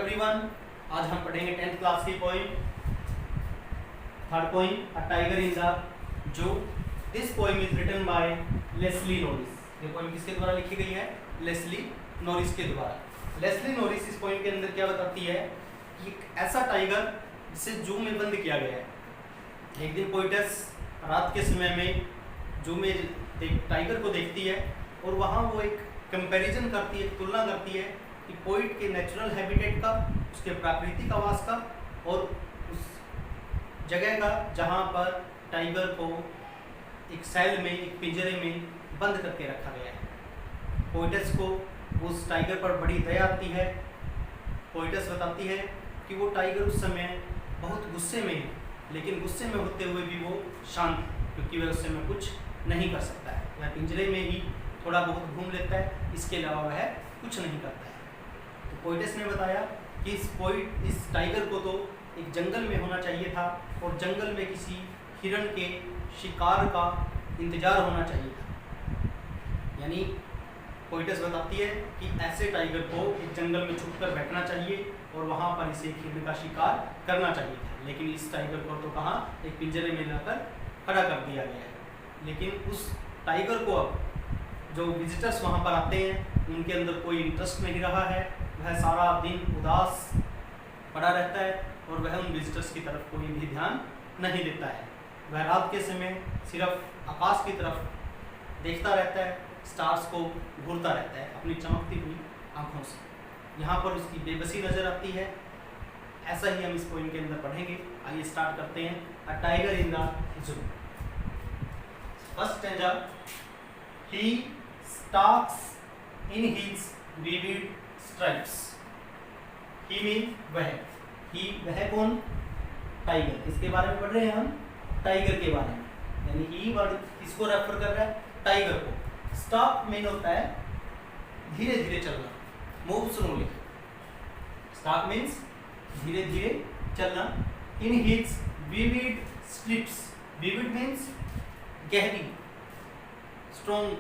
Everyone, आज हम पढ़ेंगे 10th क्लास की poem, third poem a tiger in the zoo. This poem is written by Leslie Norris. ये poem किसके द्वारा लिखी गई है? लेस्ली नॉरिस के द्वारा। लेस्ली नॉरिस इस पोइम के अंदर क्या बताती है कि एक ऐसा टाइगर जिसे जू में बंद किया गया है। एक दिन पोइटस रात के समय में जू में एक टाइगर को देखती है और वहाँ वो एक कंपैरिजन करती है, तुलना करती है कि पोइट के नेचुरल हैबिटेट का, उसके प्राकृतिक आवास का और उस जगह का जहाँ पर टाइगर को एक सेल में, एक पिंजरे में बंद करके रखा गया है। पोइटस को उस टाइगर पर बड़ी दया आती है। पोइटस बताती है कि वो टाइगर उस समय बहुत गुस्से में है, लेकिन गुस्से में होते हुए भी वो शांत है, क्योंकि वह उस समय कुछ नहीं कर सकता है। वह पिंजरे में ही थोड़ा बहुत घूम लेता है, इसके अलावा वह कुछ नहीं करता है। तो पोइटस ने बताया कि इस टाइगर को तो एक जंगल में होना चाहिए था और जंगल में किसी हिरण के शिकार का इंतजार होना चाहिए था। यानी पोइटस बताती है कि ऐसे टाइगर को एक जंगल में छुपकर बैठना चाहिए और वहाँ पर इसे एक हिरण का शिकार करना चाहिए था, लेकिन इस टाइगर को तो कहाँ, एक पिंजरे में लाकर खड़ा कर दिया गया है। लेकिन उस टाइगर को अब जो विजिटर्स वहाँ पर आते हैं उनके अंदर कोई इंटरेस्ट नहीं रहा है। वह सारा दिन उदास पड़ा रहता है और वह उन विजिटर्स की तरफ कोई भी ध्यान नहीं देता है। वह रात के समय सिर्फ आकाश की तरफ देखता रहता है, स्टार्स को घूरता रहता है अपनी चमकती हुई आँखों से। यहाँ पर उसकी बेबसी नज़र आती है। ऐसा ही हम इस पोइम के अंदर पढ़ेंगे। आइए स्टार्ट करते हैं। अ टाइगर इन द जू। First stanza. He stalks in his vivid stripes. He mean वह। He वह कौन? टाइगर। किसके बारे में पढ़ रहे हैं हम? टाइगर के बारे में। यानी he वर्ड किसको रेफर कर रहा है? टाइगर को। स्टॉक मीन होता है धीरे धीरे चलना, मूव स्लोली। स्टॉक मीन्स धीरे धीरे चलना। In his vivid strips. vivid means गहरी, स्ट्रॉन्ग,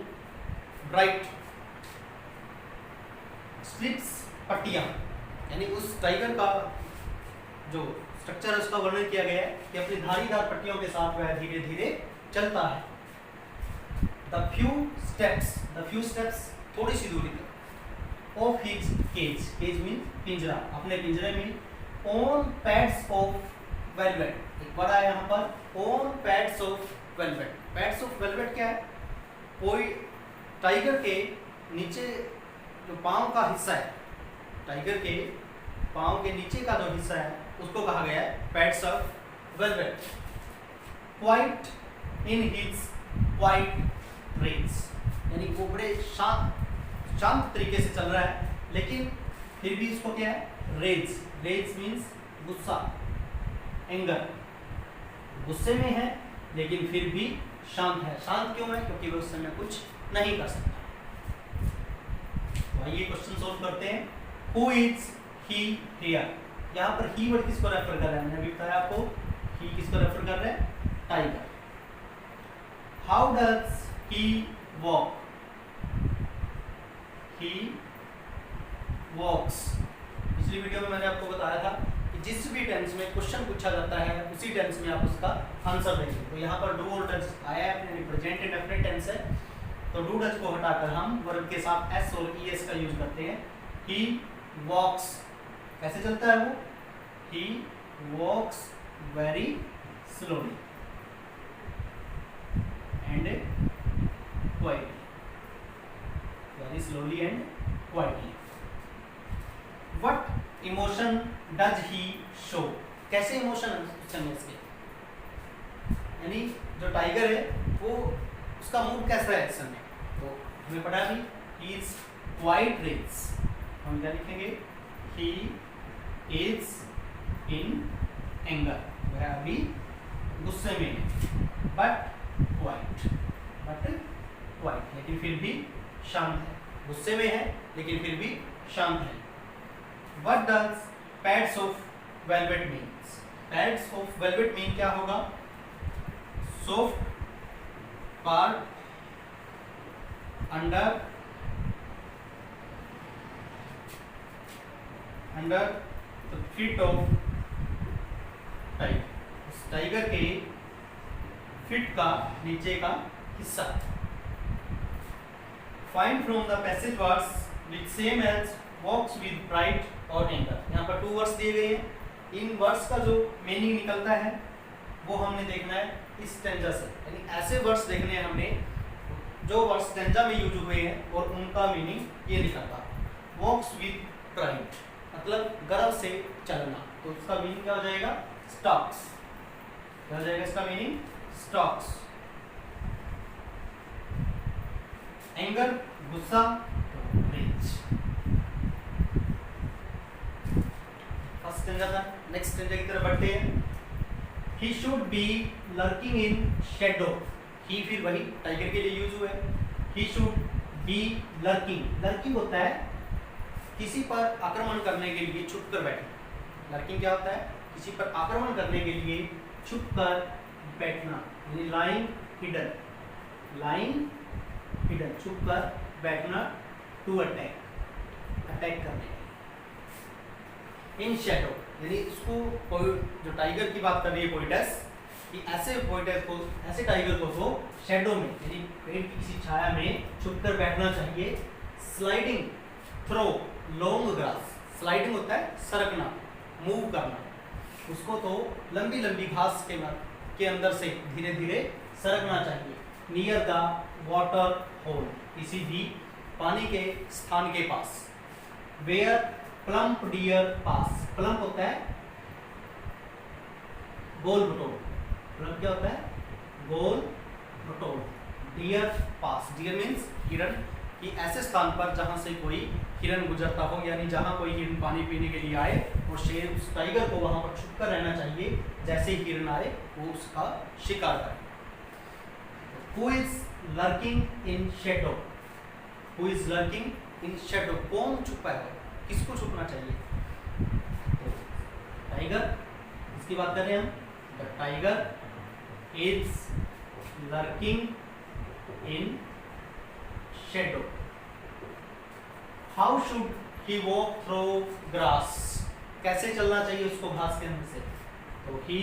ब्राइट। स्ट्रिप्स पट्टियां, यानी उस टाइगर का जो स्ट्रक्चर है उसका वर्णन किया गया है कि अपनी धारीदार पट्टियों के साथ वह धीरे धीरे चलता है। द फ्यू स्टेप्स थोड़ी सी दूरी तक। Of his cage, cage mean पिंजरा, अपने पिंजरे में। ऑन पैड्स ऑफ वेलवेट, एक बड़ा है यहाँ पर, on pads of velvet. Pads of velvet क्या है? कोई टाइगर के नीचे जो पाँव का हिस्सा है, टाइगर के पाँव के नीचे का जो हिस्सा है उसको कहा गया है pads of velvet. Quiet in his quiet rage, यानी वो बड़े शांत तरीके से चल रहा है, लेकिन फिर भी इसको क्या है? रेज। रेज मीन्स गुस्सा, एंगर। गुस्से में है लेकिन फिर भी शांत है। शांत क्यों है? क्योंकि वो उस समय कुछ नहीं कर सकता। तो आइए क्वेश्चन सोल्व करते हैं। Who is he here? यहाँ पर ही वर्ड किसको रेफर कर रहा है? मैंने अभी बताया आपको, ही किसको रेफर कर रहा है? Tiger. How does he walk? He walks. पिछली वीडियो में मैंने आपको बताया था कि जिस भी टेंस में क्वेश्चन पूछा जाता है उसी टेंस में आप उसका आंसर देंगे। तो यहाँ पर डू और डज आया है, प्रेजेंट इंडेफिनिट टेंस है, तो डू डज को हटाकर हम वर्ब के साथ एस और ईएस का यूज करते हैं। ही वॉक्स, कैसे चलता है वो? He walks very slowly and quietly. Very slowly and quietly. What emotion does he show? कैसे इमोशन इसके? यानी जो टाइगर है वो, उसका मूड कैसा है इस समय? तो हमें पढ़ा भी, ही इज क्वाइट रेज। हम क्या लिखेंगे? ही इज इन एंगर, वह अभी गुस्से में है। बट क्वाइट, लेकिन फिर भी शांत है। गुस्से में है लेकिन फिर भी शांत है। What does pads of velvet means? Pads of velvet mean क्या होगा? Soft part under तो फीट ऑफ टाइगर, उस टाइगर के फीट का नीचे का हिस्सा। Find from the passage words which same as walks with pride और एंगर। यहाँ पर 2 वर्ड्स दिए गए हैं, इन वर्ड्स का जो मीनिंग निकलता है वो हमने देखना है इस स्टैंजा से, यानी ऐसे वर्ड्स देखने हैं हमने जो वर्ड्स स्टैंजा में यूज हुए हैं और उनका मीनिंग ये निकलता है। वॉक्स विद प्राइड मतलब गर्व से चलना, तो उसका मीनिंग क्या हो जाएगा? स्टॉक्स। क्या हो जाएगा इसका मीनिंग? स्टॉक्स। एंगर गुस्सा, रेज। फर्स्ट स्टैंजा था, नेक्स्ट स्टैंजा की तरफ बढ़ते हैं। He should be lurking in shadow. He फिर वही टाइगर के लिए यूज हुआ है। He should be lurking. Lurking होता है किसी पर आक्रमण करने के लिए छुप कर बैठना। लर्किंग क्या होता है? किसी पर आक्रमण करने के लिए छुप कर बैठना, यानी lying hidden. Lying hidden, छुप कर बैठना, to attack, अटैक करने। इन शैडो यानी इसको कोई जो टाइगर की बात कर रही है पोइटेस, कि ऐसे पोइटेस को, ऐसे टाइगर को तो शैडो में यानी पेड़ की किसी छाया में छुपकर बैठना चाहिए। Sliding through long grass, sliding होता है सरकना, मूव करना, उसको तो लंबी लंबी घास के अंदर से धीरे धीरे सरकना चाहिए। नियर द वाटर होल, किसी भी पानी के स्थान के पास। Where plump deer pass, plump होता है गोल भटोल, प्लम्प क्या होता है? गोल भटोल। डियर पास, डियर मीन्स हिरण, कि ऐसे स्थान पर जहां से कोई हिरण गुजरता हो, यानी जहां कोई हिरण पानी पीने के लिए आए और शेर उस टाइगर को वहां पर छुपकर रहना चाहिए, जैसे ही हिरण आए वो उसका शिकार करे। Who is lurking in shadow? Who is lurking in shadow? कौन छुपा है? किसको छुपना चाहिए? तो टाइगर, इसकी बात कर रहे हैं हम। The tiger is lurking in shadow. How should he walk through grass? कैसे चलना चाहिए उसको घास के अंदर से? तो he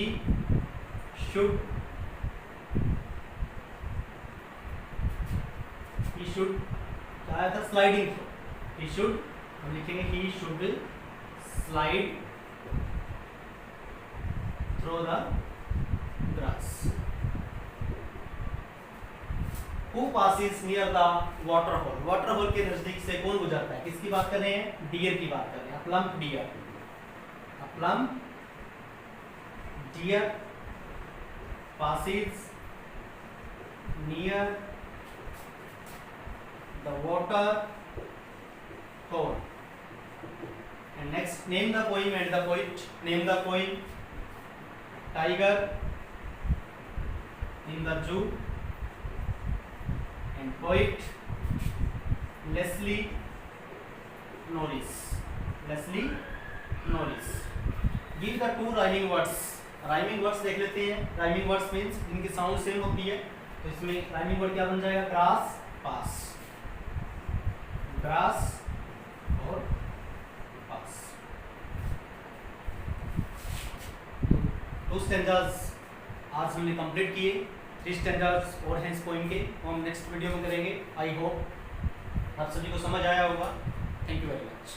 should क्या आया था? Sliding throw. he should, हम लिखेंगे he should slide through the grass. Who passes near the water hole? Water hole के नजदीक से कौन गुजरता है? किसकी बात कर रहे हैं? डियर की बात कर रहे हैं। Plump deer, plump deer passes near the water hole. And next, name the poem and the poet. Name the poem. Tiger in the zoo. And poet Leslie Norris. Leslie Norris. Give the 2 rhyming words. Rhyming words देख लेते हैं। Rhyming words means इनकी sound same होती है, तो इसमें rhyming word क्या बन जाएगा? ग्रास, पास। ग्रास और पास। 2 स्टैंजास आज हमने कंप्लीट किए। 3 स्टैंजास और हैं इस पोएम के, वो हम नेक्स्ट वीडियो में करेंगे। आई होप आप सभी को समझ आया होगा। Thank you very much.